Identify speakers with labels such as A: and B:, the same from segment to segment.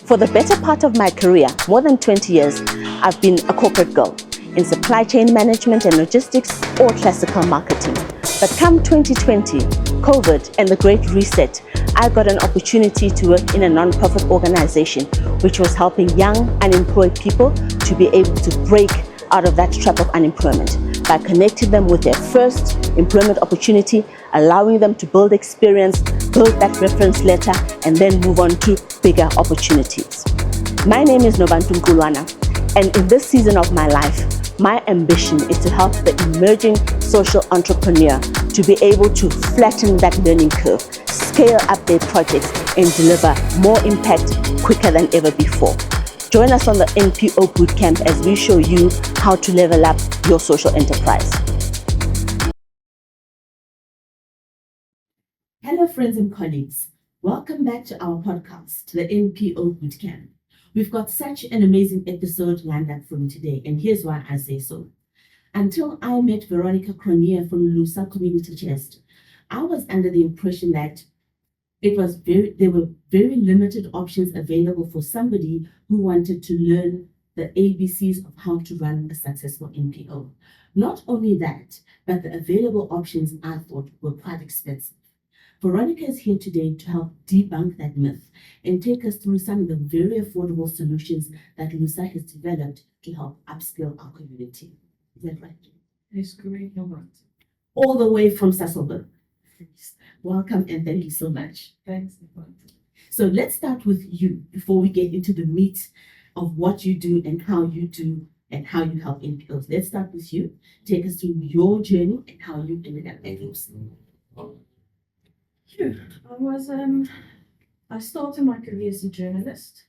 A: For the better part of my career, more than 20 years, I've been a corporate girl in supply chain management and logistics or classical marketing. But come 2020, COVID and the Great Reset, I got an opportunity to work in a non-profit organization which was helping young unemployed people to be able to break out of that trap of unemployment by connecting them with their first employment opportunity, allowing them to build experience, build that reference letter, and then move on to bigger opportunities. My name is Novantu Nkulwana, and in this season of my life, my ambition is to help the emerging social entrepreneur to be able to flatten that learning curve, scale up their projects, and deliver more impact quicker than ever before. Join us on the NPO Bootcamp as we show you how to level up your social enterprise. Hello friends and colleagues, welcome back to our podcast, the NPO Bootcamp. We've got such an amazing episode lined up for you today, and here's why I say so. Until I met Veronica Cronier from LUSA Community Chest, I was under the impression that there were very limited options available for somebody who wanted to learn the ABCs of how to run a successful NPO. Not only that, but the available options I thought were quite expensive. Veronica is here today to help debunk that myth and take us through some of the very affordable solutions that LUSA has developed to help upskill our community. Is that right?
B: It's great, you're right.
A: All the way from Sasolburg. Welcome and thank you so much.
B: Thanks, Novantu.
A: So let's start with you before we get into the meat of what you do and how you do and how you help NPOs. Let's start with you. Take us through your journey and how you ended up at LUSA.
B: I started my career as a journalist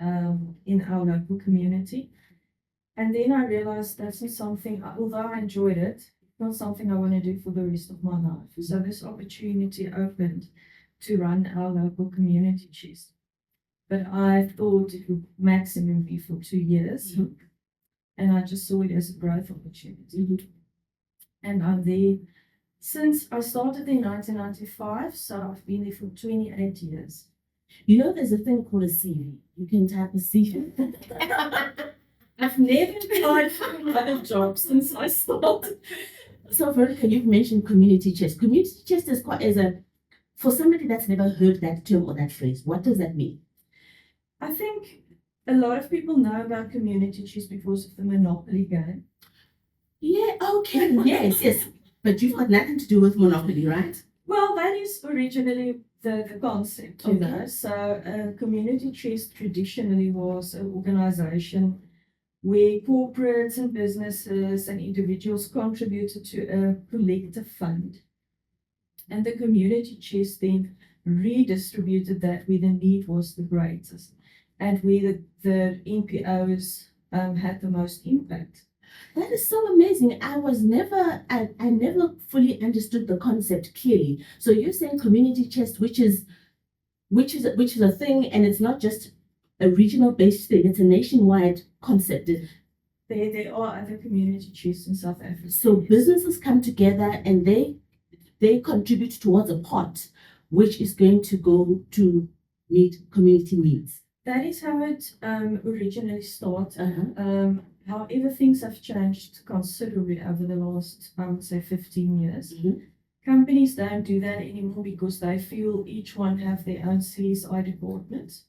B: in our local community. And then I realized that's not something, although I enjoyed it, not something I want to do for the rest of my life. So this opportunity opened to run our local community chest. But I thought it would maximum be for 2 years. Mm-hmm. And I just saw it as a growth opportunity. Mm-hmm. And I'm there since I started in 1995, so I've been there for 28 years.
A: You know, there's a thing called a CV. You can type a CV.
B: I've never applied for another job since I started.
A: So, Veronica, you've mentioned community chest. Community chest is for somebody that's never heard that term or that phrase, what does that mean?
B: I think a lot of people know about community chest because of the Monopoly game.
A: Yeah, okay, yes. But you've got nothing to do with Monopoly, right?
B: Well, that is originally the concept, you know. So, community chest traditionally was an organization where corporates and businesses and individuals contributed to a collective fund. And the community chest then redistributed that where the need was the greatest and where the NPOs had the most impact.
A: That is so amazing. I never fully understood the concept clearly. So you're saying community chest, which is a thing, and it's not just a regional based thing, it's a nationwide concept.
B: There are other community chests in South Africa.
A: So businesses come together and they contribute towards a pot which is going to go to meet community needs.
B: That is how it originally started. Uh-huh. However, things have changed considerably over the last, I would say, 15 years. Mm-hmm. Companies don't do that anymore because they feel each one have their own CSI department.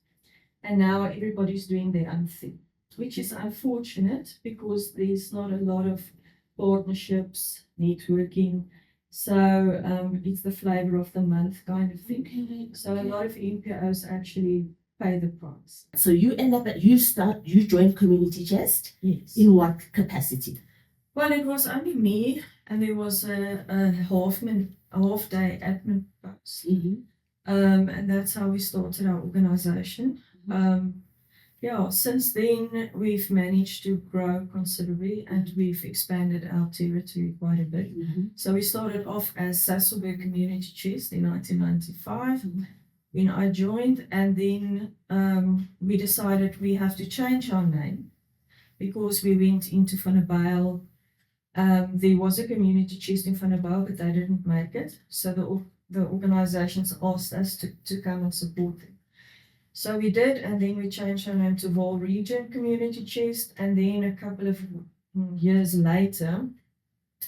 B: And now everybody's doing their own thing, which is unfortunate because there's not a lot of partnerships, networking. So it's the flavor of the month kind of thing. Mm-hmm. So a lot of NPOs actually pay the price.
A: So you end up you joined Community Chest?
B: Yes.
A: In what capacity?
B: Well, it was only me, and there was a half-day admin post. Mm-hmm. And that's how we started our organization. Since then we've managed to grow considerably and we've expanded our territory quite a bit. Mm-hmm. So we started off as Sasolburg Community Chest in 1995 when I joined, and then we decided we have to change our name because we went into Midvaal. There was a community chest in Midvaal, but they didn't make it. So the organizations asked us to come and support them. So we did, and then we changed our name to Vaal Region Community Chest, and then a couple of years later,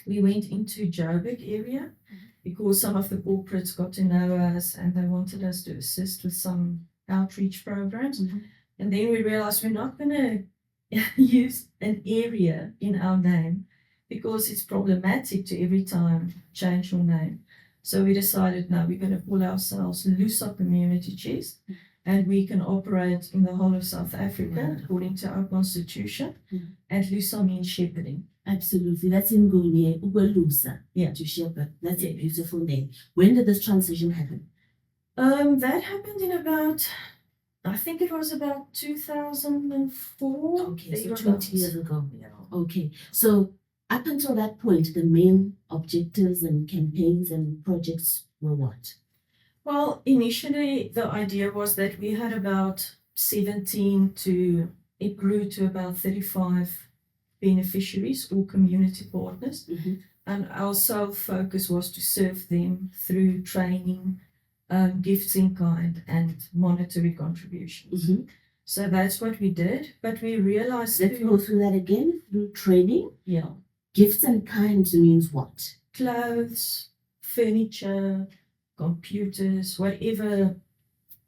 B: we went into Joburg area because some of the corporates got to know us and they wanted us to assist with some outreach programs. And then we realized we're not going to use an area in our name because it's problematic to every time change your name. So we decided, no, we're going to call ourselves LUSA Community Chest, and we can operate in the whole of South Africa according to our constitution. And LUSA means shepherding.
C: Absolutely. That's in Nguni, LUSA.
B: Yeah.
C: To shepherd. That's a beautiful name. When did this transition happen?
B: That happened in about, I think it was about 2004.
C: Okay, so 20 years ago. Yeah. Okay. So up until that point, the main objectives and campaigns and projects were what?
B: Well, initially the idea was that we had about 17 to, it grew to about 35 beneficiaries or community partners. And our sole focus was to serve them through training, gifts in kind, and monetary contributions. So that's what we did. But we realized.
C: Let's go through that again. Through training.
B: Yeah.
C: Gifts in kind means what?
B: Clothes, furniture, computers, whatever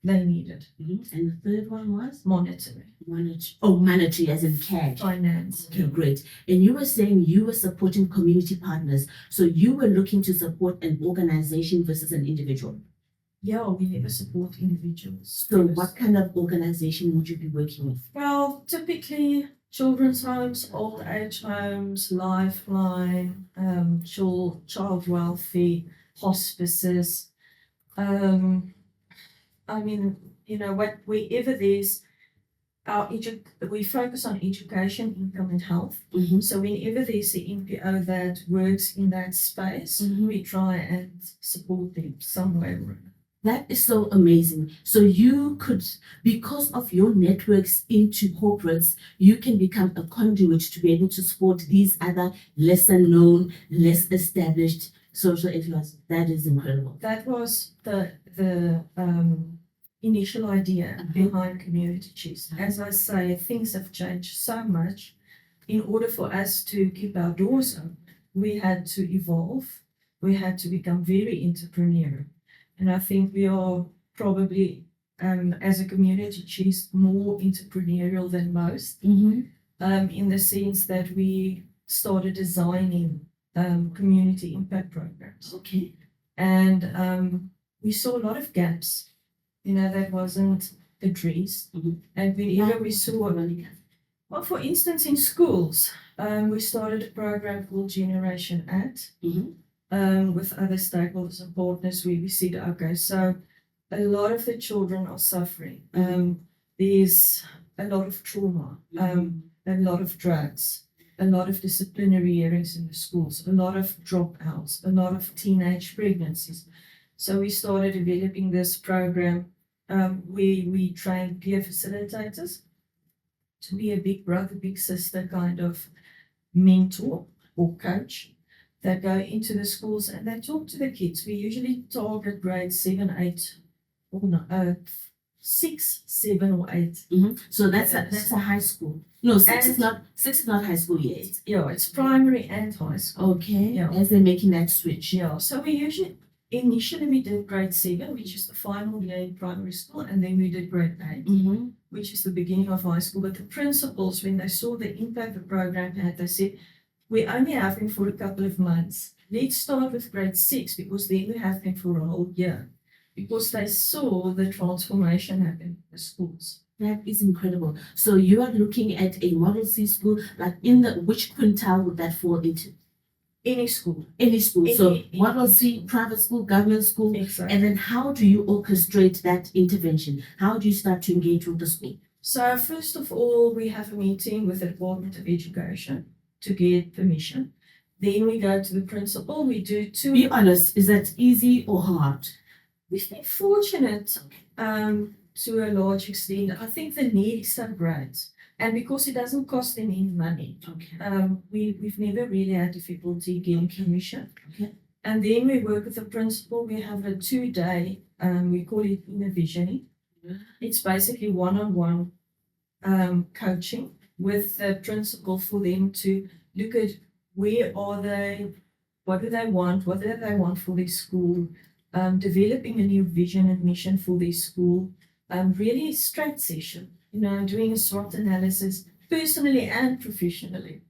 B: they needed.
C: And the third one was?
B: Monetary.
C: Monetary as in cash.
B: Finance.
C: Okay, great. And you were saying you were supporting community partners. So you were looking to support an organization versus an individual.
B: Yeah, we never support individuals.
C: So what kind of organization would you be working with?
B: Well, typically children's homes, old age homes, lifeline, child welfare, hospices. I mean, you know, wherever there's we focus on education, income, and health. So whenever there's the NPO that works in that space, we try and support them some way or another.
C: That is so amazing. So you could, because of your networks into corporates, you can become a conduit to be able to support these other lesser known, less established social enterprises. That is incredible.
B: That was the initial idea behind Community Chest. As I say, things have changed so much. In order for us to keep our doors open, we had to evolve. We had to become very entrepreneurial. And I think we are probably, as a Community Chest, more entrepreneurial than most, in the sense that we started designing community impact programs.
C: Okay.
B: And we saw a lot of gaps, you know, that wasn't addressed. And whenever we saw, well, for instance, in schools, we started a program called Generation At. With other stakeholders and partners, we said, okay, so a lot of the children are suffering. There's a lot of trauma, a lot of drugs, a lot of disciplinary hearings in the schools, a lot of dropouts, a lot of teenage pregnancies. So we started developing this program. We trained peer facilitators to be a big brother, big sister kind of mentor or coach that go into the schools and they talk to the kids. We usually target grades 7, 8, or no, 6, 7, or 8.
C: So that's a high school. No, six is not high school yet.
B: Yeah, it's primary and high school.
C: Okay.
B: Yeah.
C: As they're making that switch.
B: Yeah. So we initially we did grade 7, which is the final year in primary school, and then we did grade 8, which is the beginning of high school. But the principals, when they saw the impact the program had, they said, we only have him for a couple of months. Let's start with grade 6 because then we have him for a whole year. Because they saw the transformation happen in the schools.
C: That is incredible. So you are looking at a Model C school, like which quintile would that fall into?
B: Any school.
C: Any school. So Model C, private school, government school.
B: Exactly.
C: And then how do you orchestrate that intervention? How do you start to engage with the school?
B: So first of all, we have a meeting with the Department of Education to get permission. Then we go to the principal. We do 2.
C: Be honest, is that easy or hard?
B: We've been fortunate to a large extent. I think the need is so great. And because it doesn't cost them any money, we've never really had difficulty getting permission.
C: Okay.
B: And then we work with the principal. We have a 2-day, we call it inner visioning. It's basically one-on-one coaching with the principal for them to look at where are they, what do they want for their school, developing a new vision and mission for their school, really straight session, doing a SWOT analysis personally and professionally.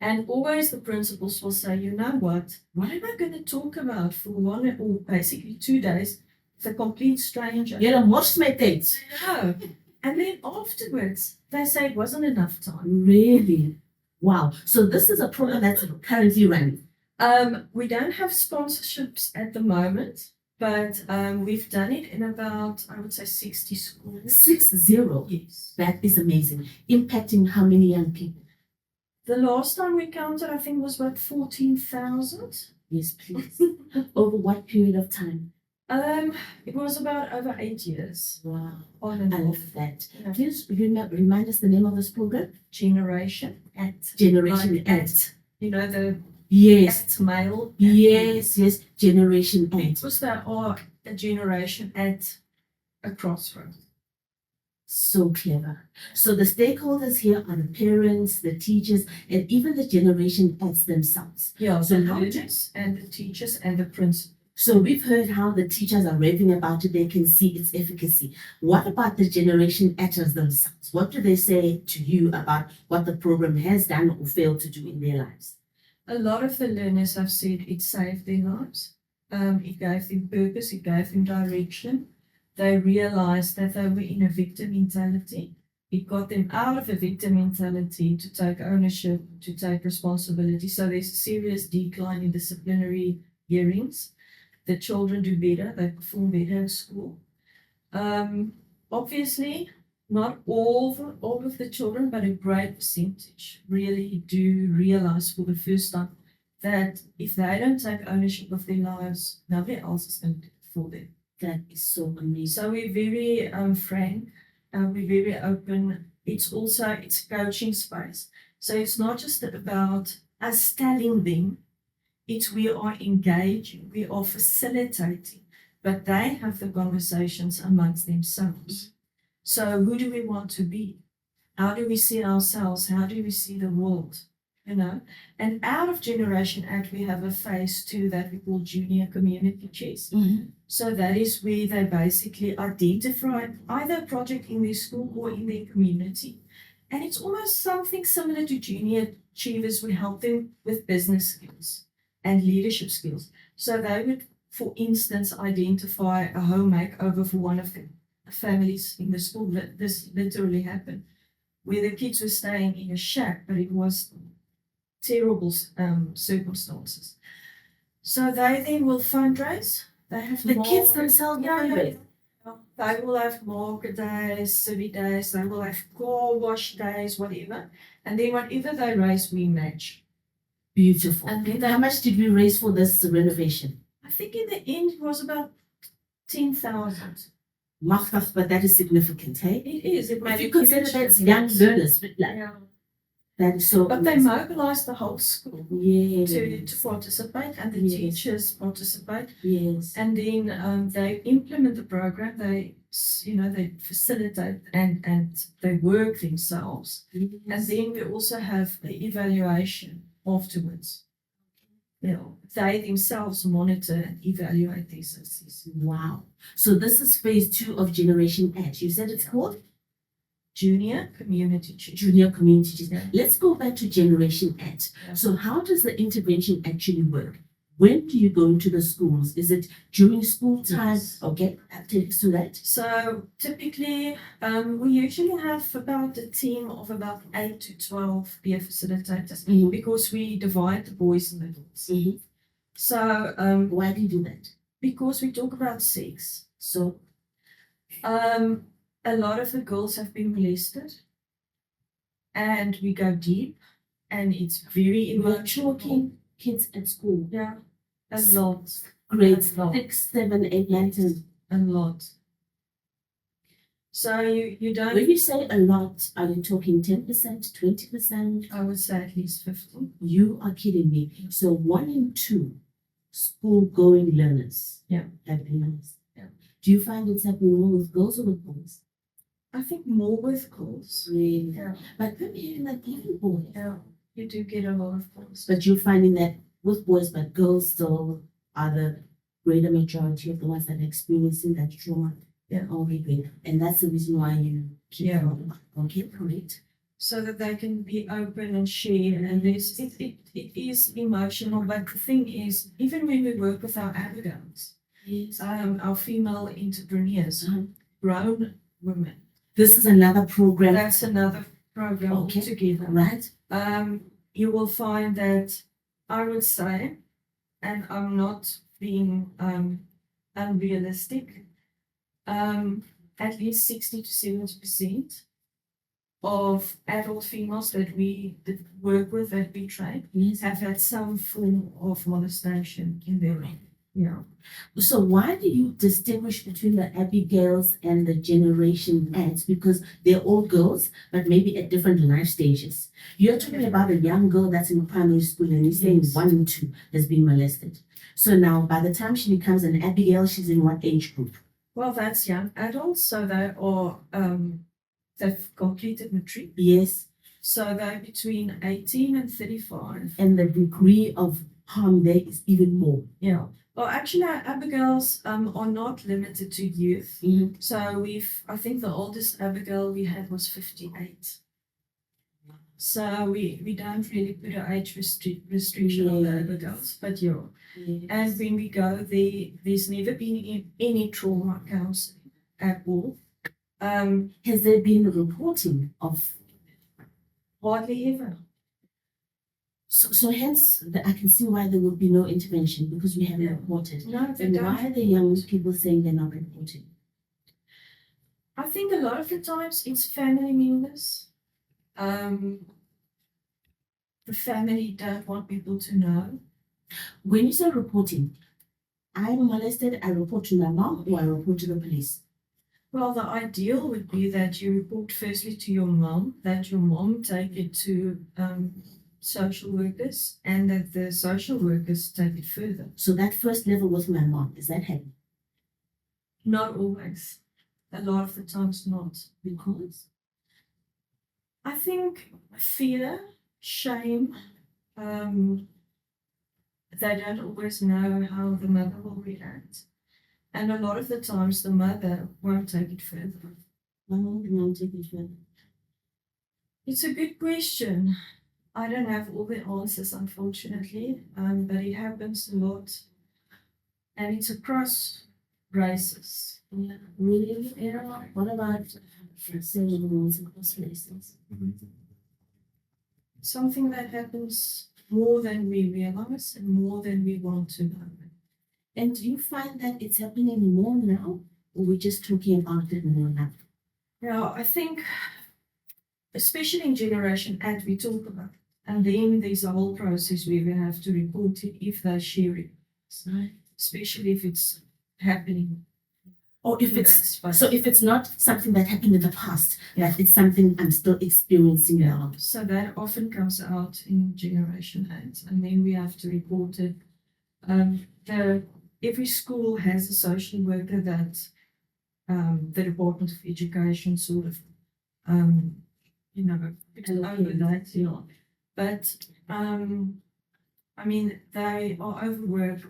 B: And always the principals will say, you know what am I going to talk about for 1 or basically 2 days with a complete stranger?
C: You're a most methods.
B: No. And then afterwards, they say it wasn't enough time.
C: Really? Wow. So this is a program that's currently running.
B: We don't have sponsorships at the moment, but we've done it in about, I would say, 60 schools.
C: 60?
B: Yes.
C: That is amazing. Impacting how many young people?
B: The last time we counted, I think, was about 14,000.
C: Yes, please. Over what period of time?
B: It was about over 8 years.
C: Wow.
B: On and
C: I
B: off.
C: love that.
B: Yeah.
C: Please remind us the name of this program.
B: Generation at.
C: Generation
B: Like
C: at.
B: The
C: Yes.
B: at male.
C: Yes. Generation at.
B: Because they are a generation at a crossroads.
C: So clever. So the stakeholders here are the parents, the teachers, and even the generation X themselves.
B: Yeah,
C: So
B: the
C: how-
B: learners and the teachers and the principals.
C: So we've heard how the teachers are raving about it. They can see its efficacy. What about the generation Xers themselves? What do they say to you about what the program has done or failed to do in their lives?
B: A lot of the learners have said it saved their lives. It gave them purpose, it gave them direction. They realized that they were in a victim mentality. It got them out of a victim mentality to take ownership, to take responsibility. So there's a serious decline in disciplinary hearings. The children do better, they perform better at school. Obviously, not all of the children, but a great percentage really do realize for the first time that if they don't take ownership of their lives, nobody else is going to do it for them.
C: That is so amazing.
B: So we're very frank, we're very open. It's coaching space. So it's not just about us telling them, we are engaging, we are facilitating, but they have the conversations amongst themselves. So who do we want to be? How do we see ourselves? How do we see the world? And out of Generation Act, we have a phase 2 that we call junior community chess.
C: Mhm.
B: So that is where they basically identify either a project in their school or in their community. And it's almost something similar to junior achievers. We help them with business skills and leadership skills. So they would, for instance, identify a home makeover for one of the families in the school. This literally happened, where the kids were staying in a shack, but it was terrible circumstances. So they then will fundraise. They have
C: The kids themselves
B: Yeah,
C: fundraise.
B: They will have market days, city days, they will have car wash days, whatever. And then whatever they raise, we match.
C: Beautiful.
B: And then
C: How much did we raise for this renovation?
B: I think in the end it was about 10,000.
C: Machtig, but that is significant, hey?
B: It is. It
C: If
B: made
C: you
B: a
C: consider
B: huge
C: that's young
B: difference.
C: learners, like,
B: Yeah.
C: that is so
B: But they
C: amazing.
B: mobilized the whole school
C: Yes.
B: to participate, and the
C: Yes.
B: teachers participate.
C: Yes.
B: And then they implement the program. They facilitate and they work themselves. And then we also have the evaluation afterwards. They themselves monitor and evaluate their success.
C: Wow. So this is phase 2 of Generation X. You said it's called
B: Junior community church.
C: Junior Community.
B: Yeah.
C: Let's go back to Generation X.
B: Yeah.
C: So how does the intervention actually work? When do you go into the schools? Is it during school time?
B: Yes.
C: Okay, take us to that.
B: So typically, we usually have about a team of about 8 to 12 peer facilitators
C: Mhm.
B: because we divide the boys and the girls.
C: Mhm.
B: So
C: Why do you do that?
B: because we talk about sex,
C: So,
B: a lot of the girls have been molested, and we go deep, and it's very
C: we're
B: emotional.
C: talking kids at school,
B: Yeah, a lot,
C: grades
B: A lot.
C: 6, 7, 8, 9, 10.
B: a lot. So you don't.
C: When you say a lot, are you talking 10%, 20%?
B: I would say at least 50.
C: You are kidding me. So 1 in 2 school-going learners
B: Yeah.
C: have been molested.
B: Yeah.
C: Do you find it's happening more with girls or with boys?
B: I think more with girls.
C: Really?
B: Yeah.
C: But I'm hearing that even boys.
B: Yeah. You do get a lot of girls.
C: But you're finding that with boys, but girls still are the greater majority of the ones that are experiencing that trauma.
B: Yeah.
C: Already. And that's the reason why you keep
B: Yeah.
C: going. Okay, great.
B: So that they can be open and share, and it is emotional. But the thing is, even when we work with our advocates,
C: Yes.
B: our female entrepreneurs, grown women,
C: This is another program.
B: that's another program
C: Okay.
B: altogether.
C: Right?
B: You will find that I would say, and I'm not being unrealistic, at least 60 to 70% of adult females that we work with, that we train,
C: Yes.
B: have had some form of molestation in their life. Yeah.
C: So why do you distinguish between the Abigails and the Generation Ads? Because they're all girls, but maybe at different life stages. You're talking about a young girl that's in primary school and you're saying
B: Yes.
C: 1 and 2 has been molested. So now by the time she becomes an Abigail, she's in what age group?
B: Well, that's young adults, so they are they've completed matric.
C: Yes.
B: So they're between 18 and 35.
C: And the degree of harm there is even more.
B: Yeah. Well, actually, our Abigails are not limited to youth.
C: Mhm.
B: So I think the oldest Abigail we had was 58. So we don't really put an age restriction on the
C: Yes.
B: Abigails, but yeah.
C: Yes.
B: And when we go there, there's never been any trauma counseling at all.
C: Has there been reporting of
B: Hardly ever.
C: so hence I can see why there would be no intervention because we haven't
B: Yeah.
C: reported.
B: No, they
C: And
B: don't.
C: why are the young people saying they're not reporting?
B: I think a lot of the times it's family members. The family don't want people to know.
C: When you say reporting, I'm molested, I report to my mom or I report to the police.
B: Well, the ideal would be that you report firstly to your mom, that your mom take it to social workers, and that the social workers take it further.
C: So that first level with my mom, is that happening?
B: Not always. A lot of the times not.
C: Because
B: I think fear, shame, they don't always know how the mother will react. And a lot of the times the mother won't take it further.
C: my mom did not take it further.
B: It's a good question. I don't have all the answers, unfortunately, but it happens a lot. And it's across races.
C: Yeah, really? Yeah. What about sexual rules across races?
B: Something that happens more than we realize and more than we want to know.
C: And do you find that it's happening more now, or we're just talking about it more now?
B: Now, I think, especially in Generation Ad, we talk about, and then there's a whole process where we have to report it if they're sharing,
C: Right.
B: especially if it's happening.
C: Or if
B: in
C: it's
B: that space.
C: so, if it's not something that happened in the past, that it's something I'm still experiencing now.
B: So that often comes out in Generation Ads, and then we have to report it. Every school has a social worker that the Department of Education sort of, picks over that. Yeah. But I mean, they are overworked.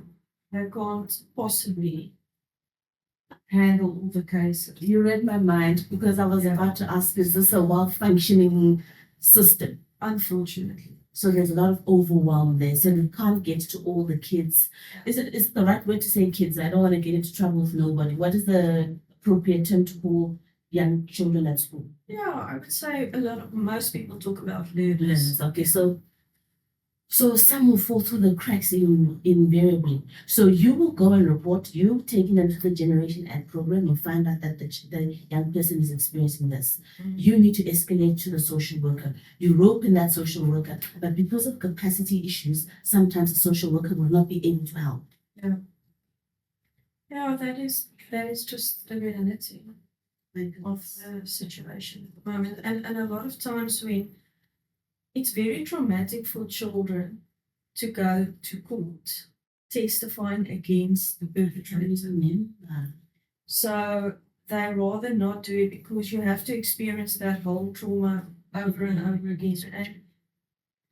B: They can't possibly handle all the cases.
C: You read my mind because I was
B: Yeah.
C: about to ask, is this a well-functioning system?
B: Unfortunately.
C: So there's a lot of overwhelm there. So you can't get to all the kids. Is it the right word to say kids? I don't want to get into trouble with nobody. What is the appropriate term to call young children at school?
B: Yeah, I would say most people talk about learners.
C: Learners. Okay, so some will fall through the cracks invariably. So you will go and report, you taking them to the Generation Ad program, you find out that the young person is experiencing this. You need to escalate to the social worker. You rope in that social worker, but because of capacity issues, sometimes the social worker will not be able to help.
B: Yeah, that is just the reality of the situation at the moment. And a lot of times when it's very traumatic for children to go to court testifying against the perpetrator. So they rather not do it because you have to experience that whole trauma over and over again. And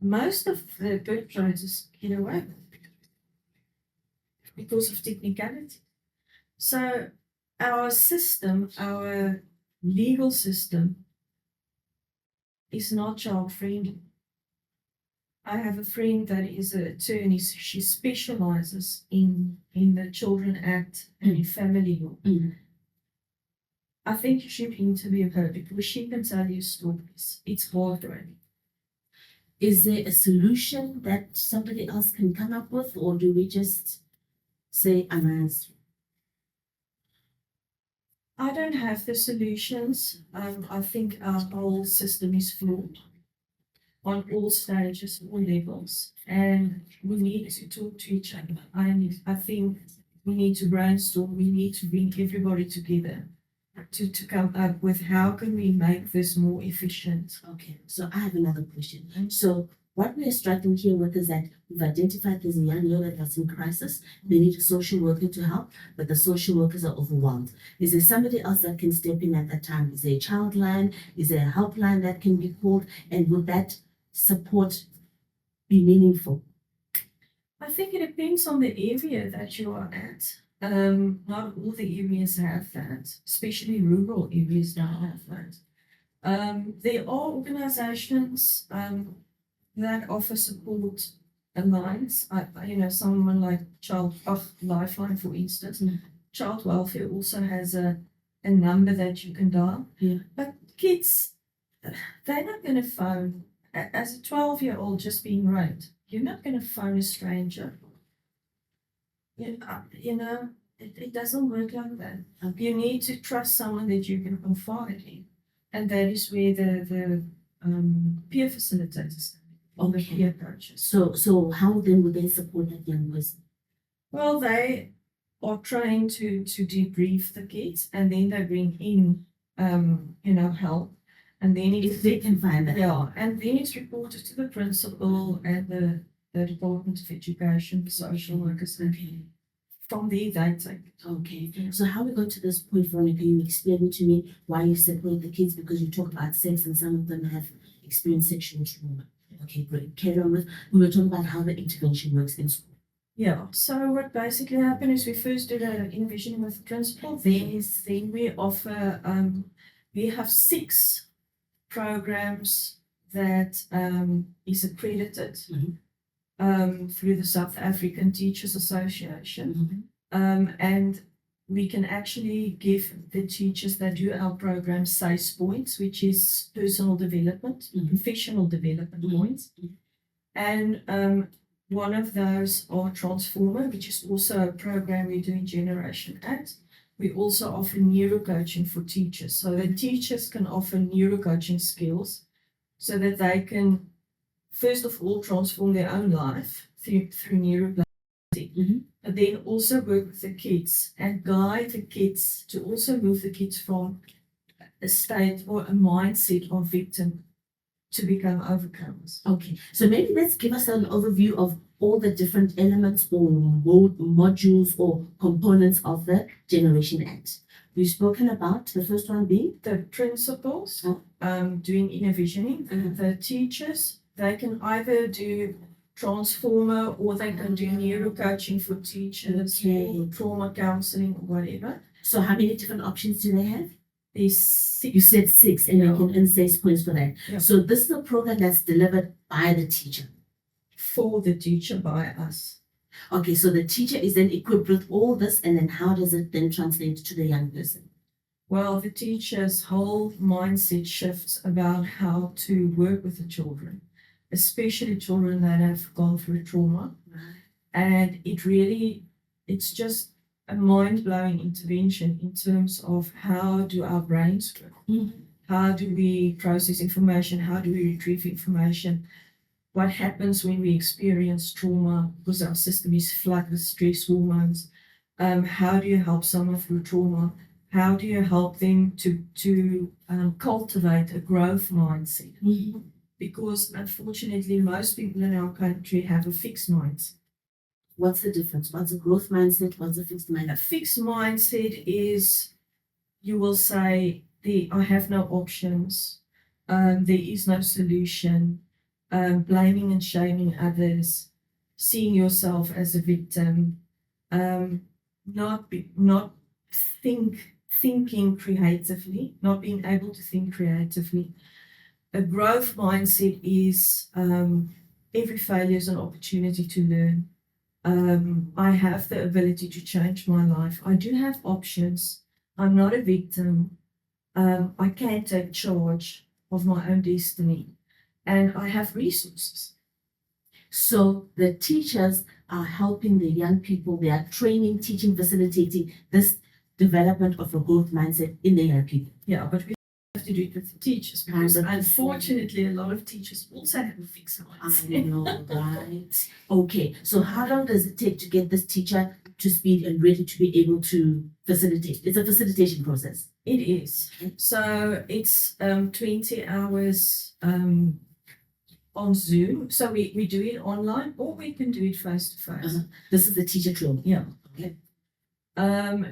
B: most of the perpetrators get away with it because of technicality. So our system, our legal system, is not child friendly. I have a friend that is an attorney. She specializes in the Children Act and in family law. I think you should interview her because she can tell you stories. It's heartbreaking.
C: Is there a solution that somebody else can come up with, or do we just say unanswered?
B: I don't have the solutions. I think our whole system is flawed on all stages, all levels, and we need to talk to each other. I think we need to brainstorm. We need to bring everybody together to come up with how can we make this more efficient.
C: Okay, so I have another question. So what we're struggling here with is that we've identified there's a young girl that's in crisis. They need a social worker to help, but the social workers are overwhelmed. Is there somebody else that can step in at that time? Is there a child line? Is there a helpline that can be called? And would that support be meaningful?
B: I think it depends on the area that you are at. Not all the areas have that, especially rural areas don't have that. There are organizations that offer support lines. Someone like Lifeline, for instance. Child welfare also has a number that you can dial.
C: Yeah.
B: But kids, they're not going to phone. As a 12-year-old just being raped, you're not going to phone a stranger. It doesn't work like that. You need to trust someone that you can confide in. And that is where the peer facilitators or the peer coaches.
C: So how then would they support that young person?
B: Well, they are trained to debrief the kids, and then they bring in help. And then
C: If they can find that.
B: Yeah, and then it's reported to the principal and the Department of Education, the social workers.
C: Okay.
B: From there, they take it.
C: Okay. So how we got to this point, Veronica, you explained to me why you separate the kids, because you talk about sex and some of them have experienced sexual trauma. Okay, great. Carry on with, we were talking about how the intervention works in school.
B: Yeah, so what basically happened is we first did an intervention with the principal. Then we offer, we have 6 programs that is accredited through the South African Teachers Association. And we can actually give the teachers that do our program SACE points, which is personal development, professional development points. And one of those are Transformer, which is also a program we do in Generation Act. We also offer neurocoaching for teachers. So the teachers can offer neurocoaching skills so that they can, first of all, transform their own life through neuroplasticity, but then also work with the kids and guide the kids to also move the kids from a state or a mindset of victim to become overcomers.
C: Okay, so maybe let's give us an overview of all the different elements or modules or components of the Generation Act. We've spoken about the first one being
B: the principals doing inner visioning. The teachers, they can either do Transformer or they can do neurocoaching for teachers, or trauma counselling or whatever.
C: So how many different options do they have?
B: There's 6.
C: You said 6, and you can insert points for that.
B: Yeah.
C: So this is a program that's delivered by the teacher.
B: For the teacher, by us.
C: Okay, so the teacher is then equipped with all this, and then how does it then translate to the young person?
B: Well, the teacher's whole mindset shifts about how to work with the children, especially children that have gone through trauma. And it's just a mind-blowing intervention in terms of how do our brains work? How do we process information? How do we retrieve information? What happens when we experience trauma because our system is flooded with stress hormones? How do you help someone through trauma? How do you help them to cultivate a growth mindset? Because unfortunately, most people in our country have a fixed mindset.
C: What's the difference? What's a growth mindset? What's a fixed
B: A
C: mindset?
B: fixed mindset is you will say, I have no options, there is no solution, blaming and shaming others, seeing yourself as a victim, not thinking creatively, not being able to think creatively. A growth mindset is every failure is an opportunity to learn. I have the ability to change my life. I do have options. I'm not a victim. I can take charge of my own destiny, and I have resources.
C: So the teachers are helping the young people. They are training, teaching, facilitating this development of a growth mindset in the young people.
B: Yeah, but we have to do it with the teachers because
C: 100%.
B: unfortunately a lot of teachers also have a fixed
C: I
B: mindset.
C: know, right? Okay, so how long does it take to get this teacher to speed and ready to be able to facilitate? It's a facilitation process.
B: It is. So it's 20 hours on Zoom. So we do it online or we can do it face to face.
C: This is the teacher training.
B: Yeah.
C: Okay.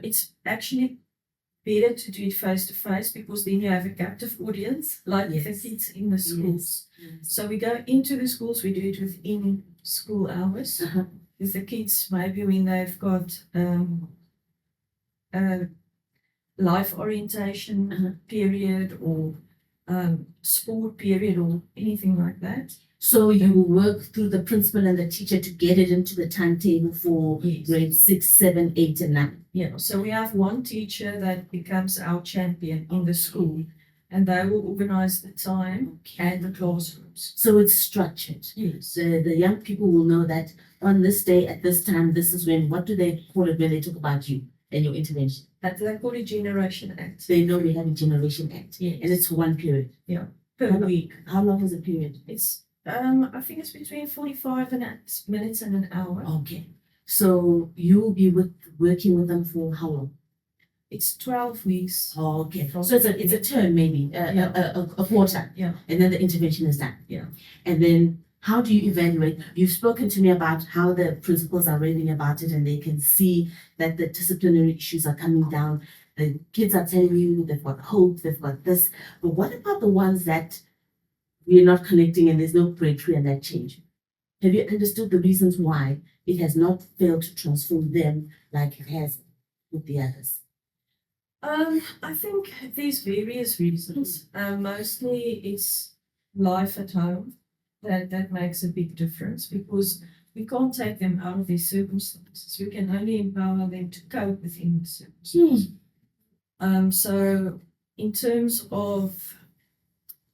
B: It's actually better to do it face to face because then you have a captive audience, like the
C: Yes.
B: kids in the schools. So we go into the schools, we do it within school hours with the kids, maybe when they've got a life orientation period or sport period or anything like that.
C: So you work through the principal and the teacher to get it into the timetable for
B: Yes.
C: grade 6, 7, 8, and 9.
B: Yeah, so we have one teacher that becomes our champion in the school, and they will organize the time and the classrooms.
C: So it's structured.
B: Yes.
C: The young people will know that on this day, at this time, this is when, what do they call it when they talk about you and your intervention?
B: That they call it Generation Act.
C: They know we have a Generation Act.
B: Yes.
C: And it's one period.
B: Per week.
C: How long is the period?
B: It's I think it's between 45 minutes and an hour.
C: Okay. So you will be working with them for how long?
B: It's 12 weeks.
C: Oh, okay. So it's a term maybe, a quarter.
B: Yeah.
C: And then the intervention is done.
B: Yeah.
C: And then how do you evaluate? You've spoken to me about how the principals are raving about it and they can see that the disciplinary issues are coming down. The kids are telling you they've got hope, they've got this. But what about the ones that we're not connecting and there's no breakthrough and that change? Have you understood the reasons why it has not failed to transform them like it has with the others?
B: I think there's various reasons. Mostly it's life at home that makes a big difference because we can't take them out of their circumstances. We can only empower them to cope within the circumstances. So in terms of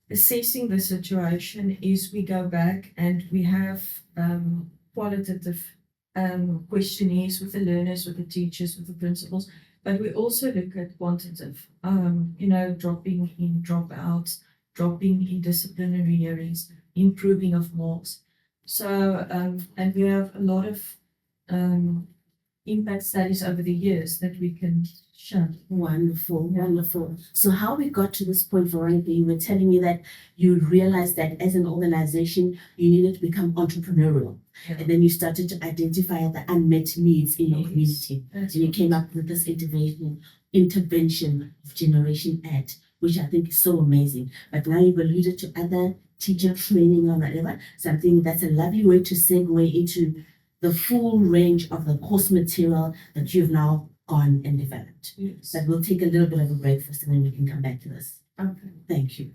B: assessing the situation is we go back and we have qualitative questionnaires with the learners, with the teachers, with the principals, but we also look at quantitative, dropping in, dropouts, dropping in disciplinary hearings, improving of marks. So, and we have a lot of impact studies over the years that we can show.
C: Wonderful, wonderful. So how we got to this point, Veronica, you were telling me that you realized that as an organization, you needed to become entrepreneurial.
B: Yeah.
C: And then you started to identify the unmet needs in your community.
B: That's
C: And you came up with this intervention of Generation Act, which I think is so amazing. But now you've alluded to other teacher training or whatever. So I think that's a lovely way to segue into the full range of the course material that you've now gone and developed.
B: Yes.
C: But we'll take a little bit of a break first and then we can come back to this.
B: Okay.
C: Thank you.